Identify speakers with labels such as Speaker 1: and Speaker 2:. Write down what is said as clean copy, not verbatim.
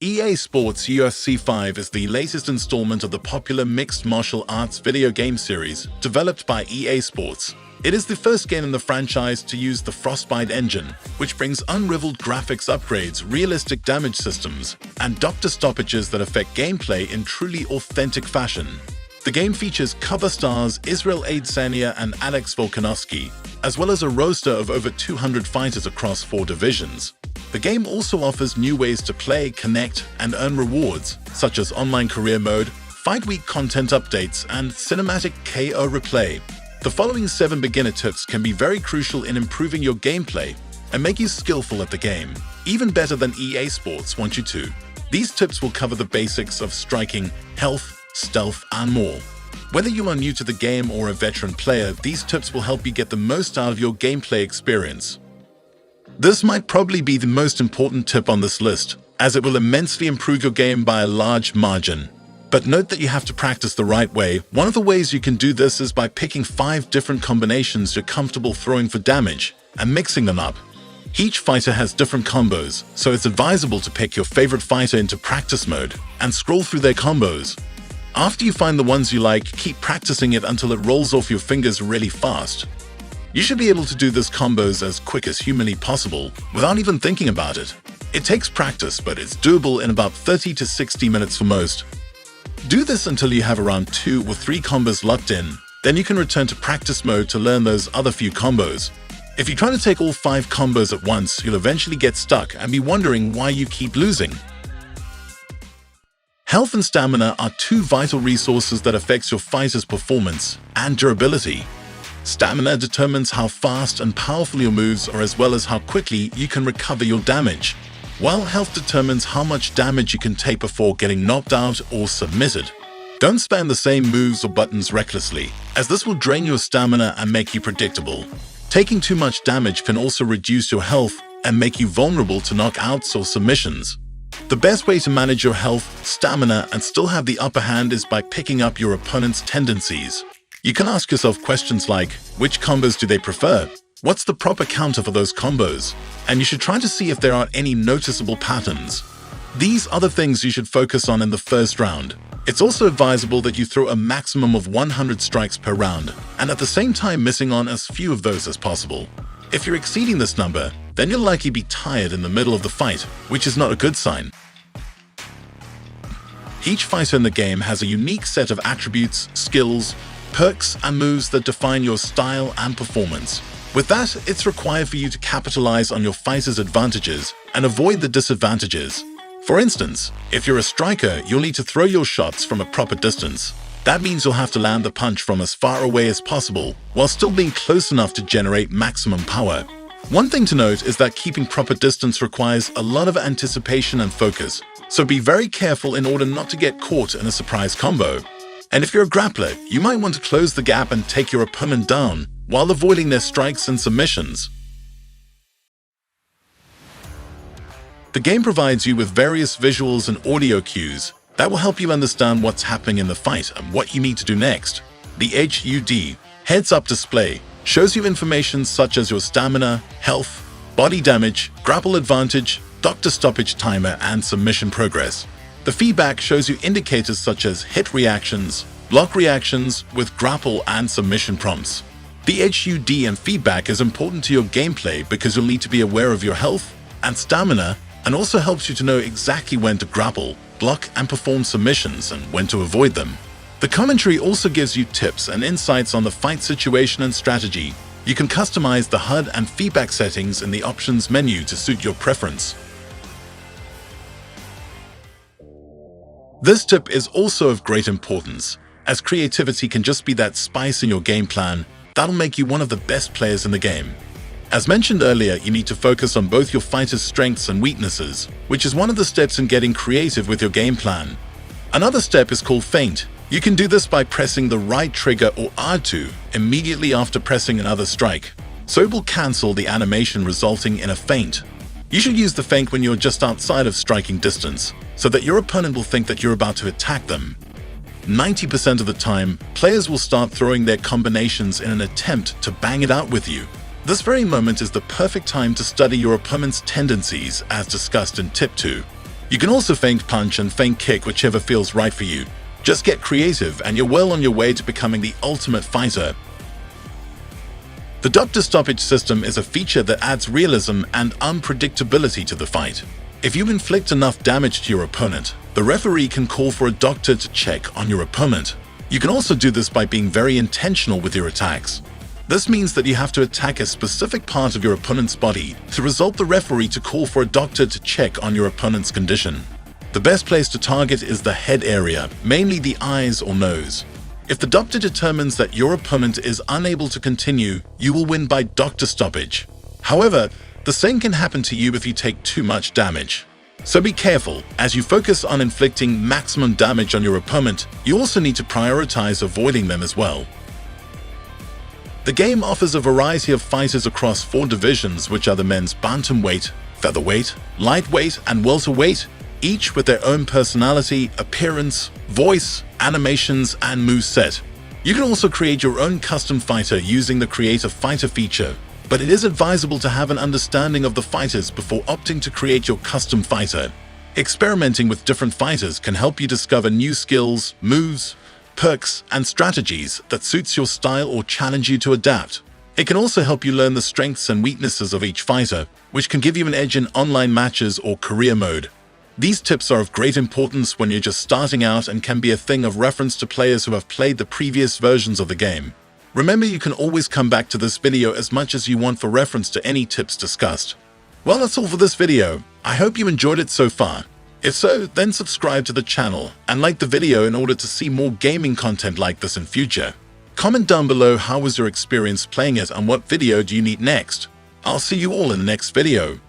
Speaker 1: EA Sports UFC 5 is the latest installment of the popular mixed martial arts video game series developed by EA Sports. It is the first game in the franchise to use the Frostbite engine, which brings unrivaled graphics upgrades, realistic damage systems, and doctor stoppages that affect gameplay in truly authentic fashion. The game features cover stars Israel Adesanya and Alex Volkanovski, as well as a roster of over 200 fighters across 4 divisions. The game also offers new ways to play, connect, and earn rewards, such as online career mode, fight week content updates, and Cinematic K.O. replay. The following 7 beginner tips can be very crucial in improving your gameplay and make you skillful at the game, even better than EA Sports want you to. These tips will cover the basics of striking, health, stealth, and more. Whether you are new to the game or a veteran player, these tips will help you get the most out of your gameplay experience. This might probably be the most important tip on this list, as it will immensely improve your game by a large margin. But note that you have to practice the right way. One of the ways you can do this is by picking 5 different combinations you're comfortable throwing for damage and mixing them up. Each fighter has different combos, so it's advisable to pick your favorite fighter into practice mode and scroll through their combos. After you find the ones you like, keep practicing it until it rolls off your fingers really fast. You should be able to do these combos as quick as humanly possible without even thinking about it. It takes practice, but it's doable in about 30 to 60 minutes for most. Do this until you have around 2 or 3 combos locked in, then you can return to practice mode to learn those other few combos. If you try to take all 5 combos at once, you'll eventually get stuck and be wondering why you keep losing. Health and stamina are 2 vital resources that affect your fighter's performance and durability. Stamina determines how fast and powerful your moves are, as well as how quickly you can recover your damage, while health determines how much damage you can take before getting knocked out or submitted. Don't spam the same moves or buttons recklessly, as this will drain your stamina and make you predictable. Taking too much damage can also reduce your health and make you vulnerable to knockouts or submissions. The best way to manage your health, stamina, and still have the upper hand is by picking up your opponent's tendencies. You can ask yourself questions like, which combos do they prefer? What's the proper counter for those combos? And you should try to see if there are any noticeable patterns. These are the things you should focus on in the first round. It's also advisable that you throw a maximum of 100 strikes per round, and at the same time missing on as few of those as possible. If you're exceeding this number, then you'll likely be tired in the middle of the fight, which is not a good sign. Each fighter in the game has a unique set of attributes, skills, perks, and moves that define your style and performance. With that, it's required for you to capitalize on your fighter's advantages and avoid the disadvantages. For instance, if you're a striker, you'll need to throw your shots from a proper distance. That means you'll have to land the punch from as far away as possible, while still being close enough to generate maximum power. One thing to note is that keeping proper distance requires a lot of anticipation and focus, so be very careful in order not to get caught in a surprise combo. And if you're a grappler, you might want to close the gap and take your opponent down while avoiding their strikes and submissions. The game provides you with various visuals and audio cues that will help you understand what's happening in the fight and what you need to do next. The HUD heads-up display shows you information such as your stamina, health, body damage, grapple advantage, doctor stoppage timer, and submission progress. The feedback shows you indicators such as hit reactions, block reactions with grapple and submission prompts. The HUD and feedback is important to your gameplay because you'll need to be aware of your health and stamina, and also helps you to know exactly when to grapple, block, and perform submissions and when to avoid them. The commentary also gives you tips and insights on the fight situation and strategy. You can customize the HUD and feedback settings in the options menu to suit your preference. This tip is also of great importance, as creativity can just be that spice in your game plan that'll make you one of the best players in the game. As mentioned earlier, you need to focus on both your fighter's strengths and weaknesses, which is one of the steps in getting creative with your game plan. Another step is called feint. You can do this by pressing the right trigger or R2 immediately after pressing another strike, so it will cancel the animation resulting in a feint. You should use the feint when you're just outside of striking distance, so that your opponent will think that you're about to attack them. 90% of the time, players will start throwing their combinations in an attempt to bang it out with you. This very moment is the perfect time to study your opponent's tendencies, as discussed in Tip 2. You can also feint punch and feint kick, whichever feels right for you. Just get creative and you're well on your way to becoming the ultimate fighter. The doctor stoppage system is a feature that adds realism and unpredictability to the fight. If you inflict enough damage to your opponent, the referee can call for a doctor to check on your opponent. You can also do this by being very intentional with your attacks. This means that you have to attack a specific part of your opponent's body to result the referee to call for a doctor to check on your opponent's condition. The best place to target is the head area, mainly the eyes or nose. If the doctor determines that your opponent is unable to continue, you will win by doctor stoppage. However, the same can happen to you if you take too much damage. So be careful. As you focus on inflicting maximum damage on your opponent, you also need to prioritize avoiding them as well. The game offers a variety of fighters across 4 divisions, which are the men's bantamweight, featherweight, lightweight, and welterweight, each with their own personality, appearance, voice, animations, and moveset. You can also create your own custom fighter using the Create a Fighter feature, but it is advisable to have an understanding of the fighters before opting to create your custom fighter. Experimenting with different fighters can help you discover new skills, moves, perks, and strategies that suits your style or challenge you to adapt. It can also help you learn the strengths and weaknesses of each fighter, which can give you an edge in online matches or career mode. These tips are of great importance when you're just starting out and can be a thing of reference to players who have played the previous versions of the game. Remember, you can always come back to this video as much as you want for reference to any tips discussed. Well, that's all for this video. I hope you enjoyed it so far. If so, then subscribe to the channel and like the video in order to see more gaming content like this in future. Comment down below how was your experience playing it and what video do you need next. I'll see you all in the next video.